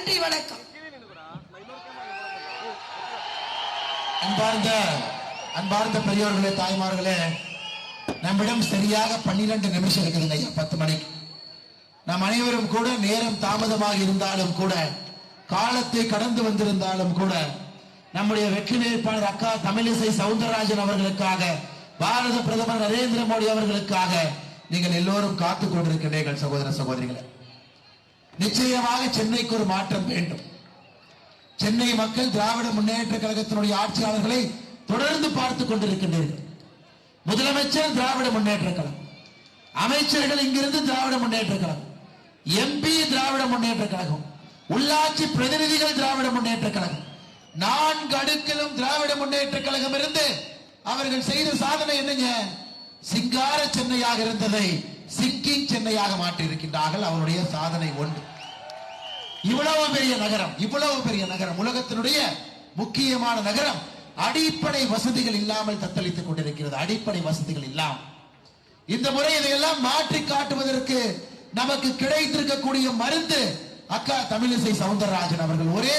நன்றி, வணக்கம். அன்பார்ந்த பெரியோர்களே, தாய்மார்களே, நம்மிடம் சரியாக 12 நிமிஷம் இருக்குதுங்க ஐயா, 10 மணிக்கு. நாம் அனைவரும் கூட நேரம் தாமதமாக இருந்தாலும் கூட, காலத்தை கடந்து வந்திருந்தாலும் கூட, நம்முடைய வெற்றி வேட்பாளர் அக்கா தமிழிசை சவுந்தரராஜன் அவர்களுக்காக, பாரத பிரதமர் நரேந்திர மோடி அவர்களுக்காக நீங்கள் எல்லோரும் காத்துக் கொண்டிருக்கிறீர்கள். சகோதர சகோதரிகளை, நிச்சயமாக சென்னைக்கு ஒரு மாற்றம் வேண்டும். சென்னை மக்கள் திராவிட முன்னேற்ற கழகத்தினுடைய ஆட்சியாளர்களை தொடர்ந்து பார்த்துக் கொண்டிருக்கின்றீர்கள். முதலமைச்சர் திராவிட முன்னேற்ற கழகம், அமைச்சர்கள் இங்கிருந்து திராவிட முன்னேற்ற கழகம், எம்பி திராவிட முன்னேற்ற கழகம், உள்ளாட்சி பிரதிநிதிகள் திராவிட முன்னேற்ற கழகம், 4 அடுக்கிலும் திராவிட முன்னேற்ற கழகம் இருந்து அவர்கள் செய்த சாதனை என்னங்க? சிங்கார சென்னையாக இருந்ததை சிங்கிங் சென்னையாக மாற்றி இருக்கின்றார்கள். அவருடைய சாதனை ஒன்று. இவ்வளவு பெரிய நகரம், உலகத்தினுடைய முக்கியமான நகரம், அடிப்படை வசதிகள் இல்லாமல் தத்தளித்துக் கொண்டிருக்கிறது. அடிப்படை வசதிகள் இல்லாமல் இந்த முறை இதையெல்லாம் மாற்றி காட்டுவதற்கு நமக்கு கிடைத்திருக்கக்கூடிய மருந்து அக்கா தமிழிசை சவுந்தரராஜன் அவர்கள். ஒரே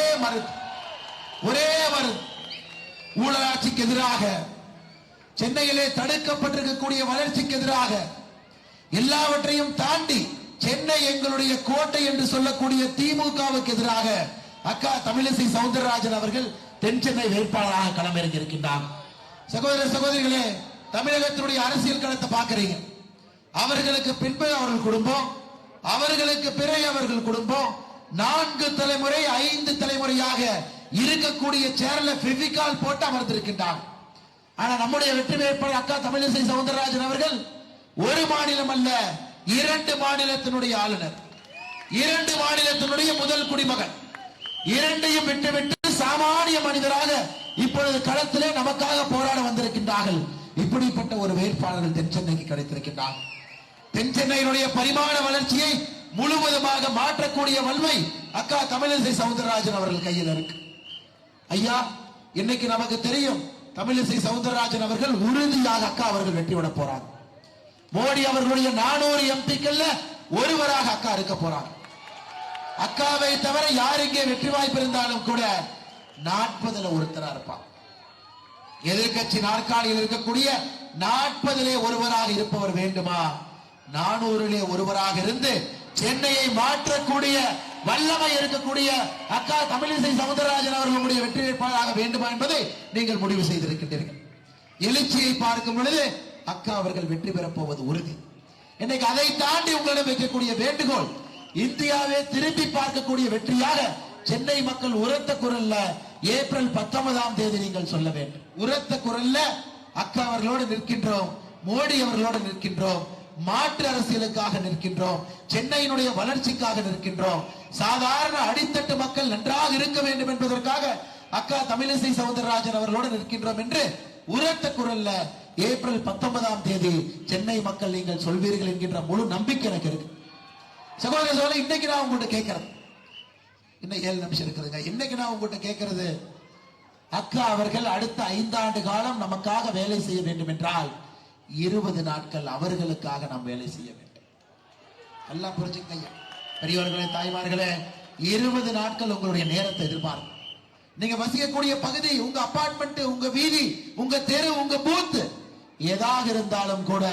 மருந்து ஊழலாட்சிக்கு எதிராக, சென்னையிலே தடுக்கப்பட்டிருக்கக்கூடிய வளர்ச்சிக்கு எதிராக, எல்லாவற்றையும் தாண்டி சென்னை எங்களுடைய கோட்டை என்று சொல்லக்கூடிய திமுகவுக்கு எதிராக அக்கா தமிழிசை சவுந்தரராஜன் அவர்கள் தென் சென்னை வேட்பாளராக களமிறங்கி இருக்கின்றார். சகோதர சகோதரிகளே, தமிழகத்தினுடைய அரசியல் களத்தை பார்க்கிறீங்க. அவர்களுக்கு பின்பு அவர்கள் குடும்பம், அவர்களுக்கு பிறகு அவர்கள் குடும்பம், 4 தலைமுறை 5 தலைமுறையாக இருக்கக்கூடிய சேர்ல பெவிகால் போட்டு அமர்ந்திருக்கின்றார். ஆனா நம்முடைய வெற்றி வேட்பாளர் அக்கா தமிழிசை சவுந்தரராஜன் அவர்கள் ஒரு மாநிலம் அல்ல, 2 மாநிலத்தினுடைய ஆளுநர், 2 மாநிலத்தினுடைய முதல் குடிமகன், இரண்டையும் விட்டுவிட்டு சாமானிய மனிதராக இப்பொழுது களத்திலே நமக்காக போராட வந்திருக்கின்றார்கள். இப்படிப்பட்ட ஒரு வேட்பாளர்கள் தென் சென்னைக்கு கிடைத்திருக்கின்றார். தென் சென்னையினுடைய பரிமாண வளர்ச்சியை முழுவதுமாக மாற்றக்கூடிய வலிமை அக்கா தமிழிசை சவுந்தரராஜன் அவர்கள் கையில் இருக்கு. ஐயா, இன்னைக்கு நமக்கு தெரியும், தமிழிசை சவுந்தரராஜன் அவர்கள் உறுதியாக அக்கா அவர்கள் வெற்றி விட போறாங்க. மோடி அவர்களுடைய 400 எம்பிக்கள்ல ஒருவராக அக்கா இருக்க போறாங்க. அக்காவை தவிர யார் இங்கே வெற்றி வாய்ப்பு இருந்தாலும் கூட 40ல ஒருத்தரா இருப்பார். எதிர்கட்சி நாற்காலியில் இருக்கக்கூடிய 40லே ஒருவராக இருப்பவர் வேண்டுமா? 400லே ஒருவராக இருந்து சென்னையை மாற்றக்கூடிய வல்லமை இருக்கக்கூடிய அக்கா தமிழிசை சவுந்தரராஜன் அவர்களுடைய வெற்றி வேட்பாளராக வேண்டுமா என்பதை நீங்கள் முடிவு செய்திருக்கின்றீர்கள். எழுச்சியை பார்க்கும் பொழுது அக்கா அவர்கள் வெற்றி பெறப் போவது உறுதி. இன்னைக்கு அதை தாண்டி உங்களிடம் வைக்கக்கூடிய வேண்டுகோள், இந்தியாவே திரும்பி பார்க்கக்கூடிய வெற்றியாக சென்னை மக்கள் உரத்த குரல்ல ஏப்ரல் 19ஆம் தேதி நீங்கள் சொல்ல வேண்டும். உரத்த குரல்ல அக்கா அவர்களோடு நிற்கின்றோம், மோடி அவர்களோடு நிற்கின்றோம், மாற்று அரசியலுக்காக நிற்கின்றோம், சென்னையினுடைய வளர்ச்சிக்காக நிற்கின்றோம், சாதாரண அடித்தட்டு மக்கள் நன்றாக இருக்க வேண்டும் என்பதற்காக அக்கா தமிழிசை சவுந்தரராஜன் அவர்களோடு நிற்கின்றோம் என்று உரத்த குரல்ல ஏப்ரல் 19ஆம் தேதி சென்னை மக்கள் நீங்கள் சொல்வீர்கள் என்கின்ற முழு நம்பிக்கை எனக்கு இருக்கு. சகோதர சோழ, இன்னைக்கு நான் உங்கள்கிட்ட கேட்கறது, இன்னும் 7 நிமிஷம் இருக்குதுங்க. இன்னைக்கு நான் உங்கள்கிட்ட கேட்கறது, அக்கா அவர்கள் அடுத்த 5 ஆண்டு காலம் நமக்காக வேலை செய்ய வேண்டும் என்றால் 20 நாட்கள் அவர்களுக்காக நாம் வேலை செய்ய வேண்டும். எல்லாம் புரிஞ்சுக்கங்க பெரியவர்களே, தாய்மார்களே, 20 நாட்கள் உங்களுடைய நேரத்தை எதிர்பார்க்கும். நீங்க வசிக்கக்கூடிய பகுதி, உங்க அபார்ட்மெண்ட், உங்க வீதி, உங்க தெரு, உங்க பூத் ஏதாக இருந்தாலும் கூட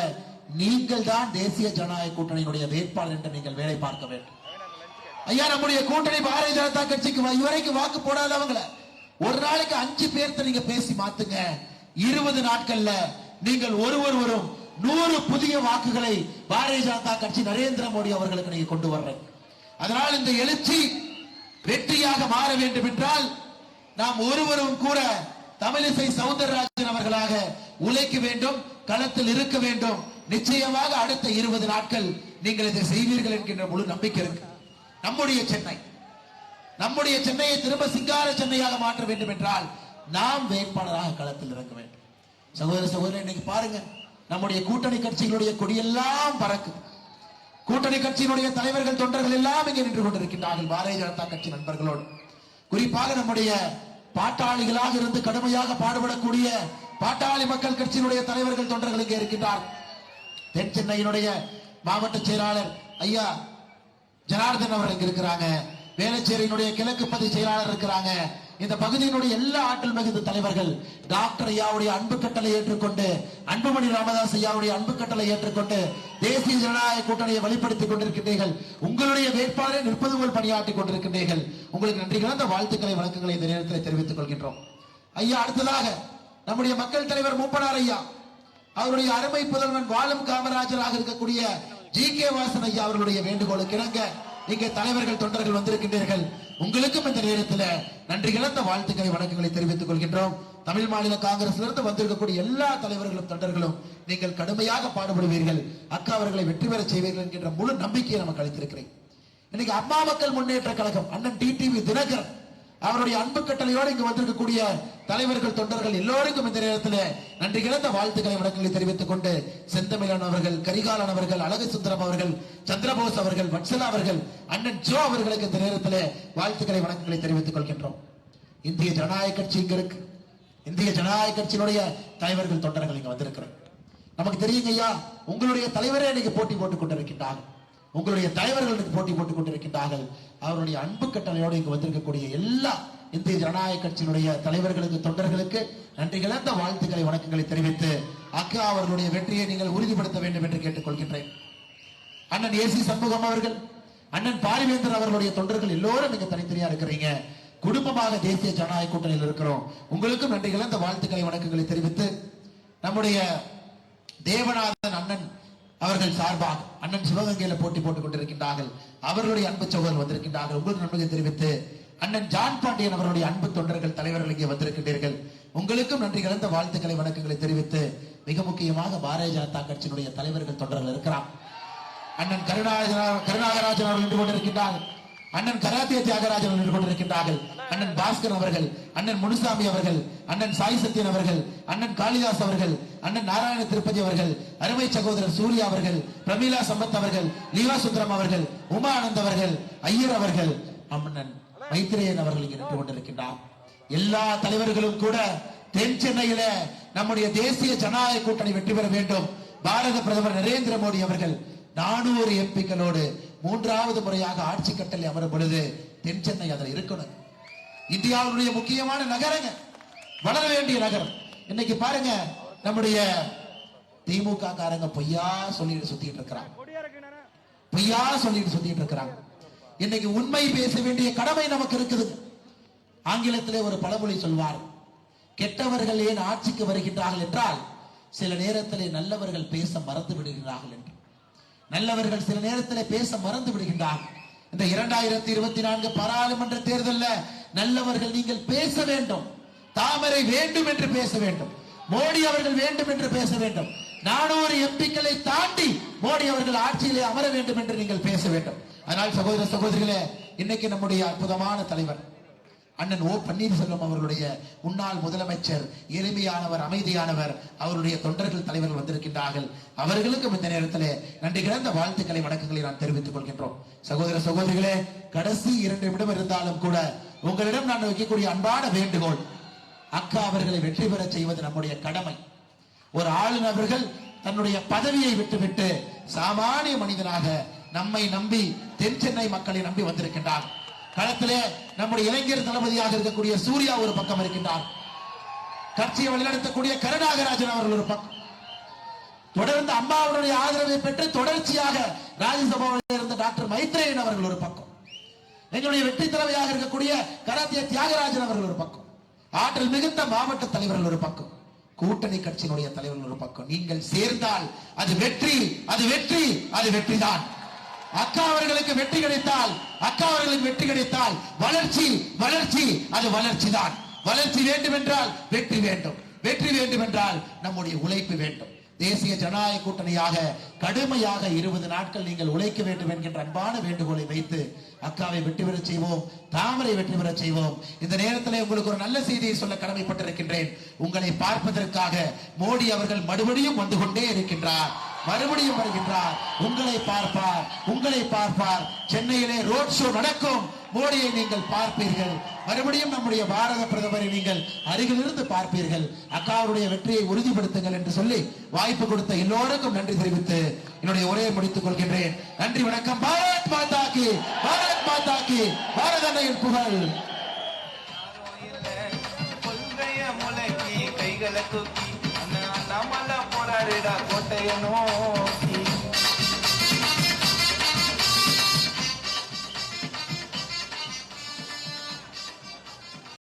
நீங்கள் தான் தேசிய ஜனநாயக கூட்டணியினுடைய வேட்பாளர் என்று நீங்கள் வேலை பார்க்க வேண்டும். ஐயா, நம்முடைய கூட்டணி பாரதிய ஜனதா கட்சிக்கு இதுவரைக்கும் வாக்கு போடாதவங்கள ஒரு நாளைக்கு 5 பேர்த்த நீங்க பேசி மாத்துங்க. 20 நாட்கள்ல நீங்கள் ஒருவரும் 100 புதிய வாக்குகளை பாரதிய ஜனதா கட்சி நரேந்திர மோடி அவர்களுக்கு நீங்க கொண்டு வர்றீங்க. அதனால் இந்த எழுச்சி வெற்றியாக மாற வேண்டும் என்றால் நாம் ஒருவரும் கூட தமிழிசை சவுந்தரராஜன் அவர்களாக உழைக்க வேண்டும், களத்தில் இருக்க வேண்டும். நிச்சயமாக அடுத்த 20 நாட்கள் நீங்கள் இதை செய்வீர்கள் என்கின்ற முழு நம்பிக்கை இருக்கு. நம்முடைய சென்னையை திரும்ப சிங்கார சென்னையாக மாற்ற வேண்டும் என்றால் நாம் வேட்பாளராக களத்தில் இறங்க வேண்டும். சகோதர சகோதரர், இன்னைக்கு பாருங்க, நம்முடைய கூட்டணி கட்சிகளுடைய கொடியெல்லாம் பறக்குது. கூட்டணி கட்சியினுடைய தலைவர்கள், தொண்டர்கள் எல்லாம் இங்கே நின்று கொண்டிருக்கின்றார்கள் பாரதிய ஜனதா கட்சி நண்பர்களோடு. குறிப்பாக நம்முடைய பாட்டாளிகளாக இருந்து கடுமையாக பாடுபடக்கூடிய பாட்டாளி மக்கள் கட்சியினுடைய தலைவர்கள், தொண்டர்கள் இங்கே இருக்கின்றார். தென் சென்னையினுடைய மாவட்ட செயலாளர் ஐயா ஜனார்தன் அவர்கள் இருக்கிறாங்க. வேளச்சேரியினுடைய கிழக்கு பகுதி செயலாளர் இருக்கிறாங்க. இந்த பகுதியினுடைய எல்லா ஆற்றல் மிகுந்த தலைவர்கள் டாக்டர் ஐயாவுடைய அன்பு கட்டளை ஏற்றுக்கொண்டு, அன்புமணி ராமதாஸ் ஐயாவுடைய அன்பு கட்டளை ஏற்றுக்கொண்டு தேசிய ஜனநாயக கூட்டணியை வெளிப்படுத்திக் கொண்டிருக்கின்றீர்கள். உங்களுடைய வேட்பாளரை நிற்பது போல் பணியாற்றிக் கொண்டிருக்கின்றீர்கள். உங்களுக்கு நன்றி கலந்த வாழ்த்துக்களை வணக்கங்களை இந்த நேரத்தில் தெரிவித்துக் கொள்கின்றோம். ஐயா, அடுத்ததாக நம்முடைய மக்கள் தலைவர் மூப்பனார் ஐயா அவருடைய அருமை புதல்வன் வாழும் காமராஜராக இருக்கக்கூடிய ஜி.கே. வாசன் ஐயா அவர்களுடைய வேண்டுகோளுக்கு இணங்க இங்கே தலைவர்கள் தொண்டர்கள் வந்திருக்கின்றீர்கள். உங்களுக்கும் இந்த நேரத்தில் நன்றி கலந்த வாழ்த்துக்களை வணக்கங்களை தெரிவித்துக் கொள்கின்றோம். தமிழ் மாநில காங்கிரசிலிருந்து வந்திருக்கக்கூடிய எல்லா தலைவர்களும் தொண்டர்களும் நீங்கள் கடுமையாக பாடுபடுவீர்கள், அக்கா அவர்களை வெற்றி பெற செய்வீர்கள் என்கின்ற முழு நம்பிக்கையை நமக்கு அளித்திருக்கிறேன். இன்னைக்கு அம்மா மக்கள் முன்னேற்ற கழகம் அண்ணன் டிடிவி தினகரன் அவருடைய அன்பு கட்டளையோடு இங்கு வந்திருக்கக்கூடிய தலைவர்கள் தொண்டர்கள் எல்லோருக்கும் இந்த நேரத்தில் நன்றி கிடந்த வாழ்த்துக்களை வணக்கங்களை தெரிவித்துக் கொண்டு, செந்தமிழன் அவர்கள், கரிகாலன் அவர்கள், அழகு சுந்தரம் அவர்கள், சந்திரபோஸ் அவர்கள், வட்சலா அவர்கள், அண்ணன் ஜோ அவர்களுக்கு இந்த நேரத்தில் வாழ்த்துக்களை வணக்கங்களை தெரிவித்துக் கொள்கின்றோம். இந்திய ஜனநாயக கட்சி இங்க இருக்கு. இந்திய ஜனநாயக கட்சியினுடைய தலைவர்கள் தொண்டர்கள் இங்க வந்திருக்கிறோம். நமக்கு தெரியுங்க ஐயா, உங்களுடைய தலைவரே இன்னைக்கு போட்டி போட்டுக் கொண்டிருக்கின்றார்கள். உங்களுடைய தலைவர்களுக்கு போட்டி போட்டுக் கொண்டிருக்கின்றார்கள். அவருடைய அன்பு கட்டளையோடு இங்கு வந்திருக்கக்கூடிய எல்லா இந்திய ஜனநாயக கட்சியினுடைய தலைவர்களுக்கு தொண்டர்களுக்கு நன்றி கலந்த வாழ்த்துக்களை வணக்கங்களை தெரிவித்து, அக்கா அவர்களுடைய வெற்றியை நீங்கள் உறுதிப்படுத்த வேண்டும் என்று கேட்டுக் கொள்கின்றேன். அண்ணன் ஏசி சண்முகம் அவர்கள், அண்ணன் பாரிவேந்தர் அவர்களுடைய தொண்டர்கள் எல்லோரும் நீங்க தனித்தனியா இருக்கிறீங்க. குடும்பமாக தேசிய ஜனநாயக கூட்டணியில் இருக்கிறோம். உங்களுக்கும் நன்றி கலந்த வாழ்த்துக்களை வணக்கங்களை தெரிவித்து, நம்முடைய தேவநாதன் அண்ணன் அவர்கள் சார்பாக அண்ணன் சிவகங்கையில போட்டி போட்டுக் கொண்டிருக்கின்றார்கள். அவர்களுடைய அன்பு சகோதரர் வந்திருக்கின்றார்கள். உங்களுக்கு நன்றியை தெரிவித்து, அண்ணன் ஜான் பாண்டியன் அவருடைய அன்பு தொண்டர்கள் தலைவர்கள் இங்கே வந்திருக்கின்றீர்கள். உங்களுக்கும் நன்றி கலந்த வாழ்த்துக்களை வணக்கங்களை தெரிவித்து, மிக முக்கியமாக பாரதிய ஜனதா கட்சியினுடைய தலைவர்கள் தொண்டர்கள் இருக்கிறார். அண்ணன் கருணாகராஜன் அவர்கள் நின்று கொண்டிருக்கின்றார்கள். அண்ணன் கராத்திய தியாகராஜன் நின்று கொண்டிருக்கின்றார்கள். அண்ணன் பாஸ்கர் அவர்கள், அண்ணன் முனுசாமி அவர்கள், அண்ணன் சாய் சத்யன் அவர்கள், அண்ணன் காளிதாஸ் அவர்கள், அண்ணன் நாராயண திருப்பதி அவர்கள், அருமை சகோதரர் சூர்யா அவர்கள், பிரமீளா சம்பத் அவர்கள், லீவா சுந்தரம் அவர்கள், உமா ஆனந்த் அவர்கள், ஐயர் அவர்கள், அண்ணன் மைத்ரேயன் அவர்கள் இங்கே நின்று கொண்டிருக்கின்றார். எல்லா தலைவர்களும் கூட தென் சென்னையில நம்முடைய தேசிய ஜனநாயக கூட்டணி வெற்றி பெற வேண்டும். பாரத பிரதமர் நரேந்திர மோடி அவர்கள் 400 எம்பிக்களோடு 3வது முறையாக ஆட்சி கட்டளை அமரும் பொழுது தென் சென்னை அதில் இருக்கணும். இந்தியாவுடைய முக்கியமான நகரங்க, வளர வேண்டிய நகரம். இன்னைக்கு பாருங்க, நம்முடைய திமுக காரங்க பொய்யா சொல்லிட்டு சுத்திட்டு இருக்கிறாங்க, பொய்யா சொல்லிட்டு சுத்திட்டு இருக்கிறாங்க. இன்னைக்கு உண்மை பேச வேண்டிய கடமை நமக்கு இருக்குது. ஆங்கிலத்திலே ஒரு பழமொழி சொல்வார், கெட்டவர்கள் ஏன் ஆட்சிக்கு வருகின்றார்கள் என்றால் சில நேரத்திலே நல்லவர்கள் பேச மறந்து விடுகிறார்கள் என்று. நல்லவர்கள் சில நேரத்தில் பேச மறந்து விடுகின்றார்கள். இந்த 2024 பாராளுமன்ற தேர்தலில் நல்லவர்கள் நீங்கள் பேச வேண்டும். தாமரை வேண்டும் என்று பேச வேண்டும். மோடி அவர்கள் வேண்டும் என்று பேச வேண்டும். 400 எம்பிக்களை தாண்டி மோடி அவர்கள் ஆட்சியிலே அமர வேண்டும் என்று நீங்கள் பேச வேண்டும். அதனால் சகோதர சகோதரிகளே, இன்னைக்கு நம்முடைய அற்புதமான தலைவர் அண்ணன் ஓ பன்னீர்செல்வம் அவர்களுடைய முன்னாள் முதலமைச்சர், எளிமையானவர், அமைதியானவர், அவருடைய தொண்டர்கள் தலைவர்கள் வந்திருக்கின்றார்கள். அவர்களுக்கும் இந்த நேரத்தில் நன்றி கிடந்த வாழ்த்துக்களை வணக்கங்களை நான் தெரிவித்துக் கொள்கின்றோம். சகோதர சகோதரிகளே, கடைசி 2 நிமிடம் இருந்தாலும் கூட உங்களிடம் நான் வைக்கக்கூடிய அன்பான வேண்டுகோள், அக்கா அவர்களை வெற்றி பெற செய்வது நம்முடைய கடமை. ஒரு ஆளுநர்கள் தன்னுடைய பதவியை விட்டுவிட்டு சாமானிய மனிதனாக நம்மை நம்பி தென் சென்னை மக்களை நம்பி வந்திருக்கின்றார். களத்திலே நம்முடைய இளைஞர் தளபதியாக இருக்கக்கூடிய சூர்யா ஒரு பக்கம் இருக்கின்றார். கட்சியை வழிநடத்தக்கூடிய கருணாகராஜன் அவர்கள் ஒரு பக்கம். தொடர்ந்து அம்மாவுடைய ஆதரவை பெற்று தொடர்ச்சியாக ராஜ்யசபாவில் இருந்த டாக்டர் மைத்ரேயன் அவர்கள் ஒரு பக்கம். எங்களுடைய வெற்றி தலைவராக இருக்கக்கூடிய கராத்திய தியாகராஜன் அவர்கள் ஒரு பக்கம். ஆற்றல் மிகுந்த மாவட்ட தலைவர்கள் ஒரு பக்கம். கூட்டணி கட்சியினுடைய தலைவர்கள் ஒரு பக்கம். நீங்கள் சேர்ந்தால் அது வெற்றி, அது வெற்றி, அது வெற்றிதான். அக்கா அவர்களுக்கு வெற்றி கிடைத்தால், அக்கா அவர்களுக்கு வெற்றி கிடைத்தால் வளர்ச்சி, வளர்ச்சி, அது வளர்ச்சி தான். வளர்ச்சி வேண்டும் என்றால் வெற்றி வேண்டும். வெற்றி வேண்டும் என்றால் நம்முடைய உழைப்பு வேண்டும். தேசிய ஜனநாயக கூட்டணியாக கடுமையாக 20 நாட்கள் நீங்கள் உழைக்க வேண்டும் என்கின்ற அன்பான வேண்டுகோளை வைத்து அக்காவை வெற்றி பெற செய்வோம், தாமரை வெற்றி பெற செய்வோம். இந்த நேரத்தில் உங்களுக்கு ஒரு நல்ல செய்தியை சொல்ல கடமைப்பட்டிருக்கின்றேன். உங்களை பார்ப்பதற்காக மோடி அவர்கள் மறுபடியும் வந்து கொண்டே இருக்கின்றார், மறுபடியும் வருகின்றார். உங்களை பார்ப்பார், உங்களை பார்ப்பார். சென்னையிலே ரோட் ஷோ நடக்கும். மோடியை நீங்கள் பார்ப்பீர்கள், மறுபடியும் நம்முடைய பாரத பிரதமரை நீங்கள் அருகிலிருந்து பார்ப்பீர்கள். அக்காவுடைய வெற்றியை உறுதிப்படுத்துங்கள் என்று சொல்லி வாய்ப்பு கொடுத்த எல்லோருக்கும் நன்றி தெரிவித்து என்னுடைய உரையை முடித்துக் கொள்கின்றேன். நன்றி, வணக்கம். பாரத் மாதா கி, பாரத் மாதா கி, பாரத அன்னையின் புகழ். கைகளை தூக்கி நம்மள போராடிடா கோட்டையனோ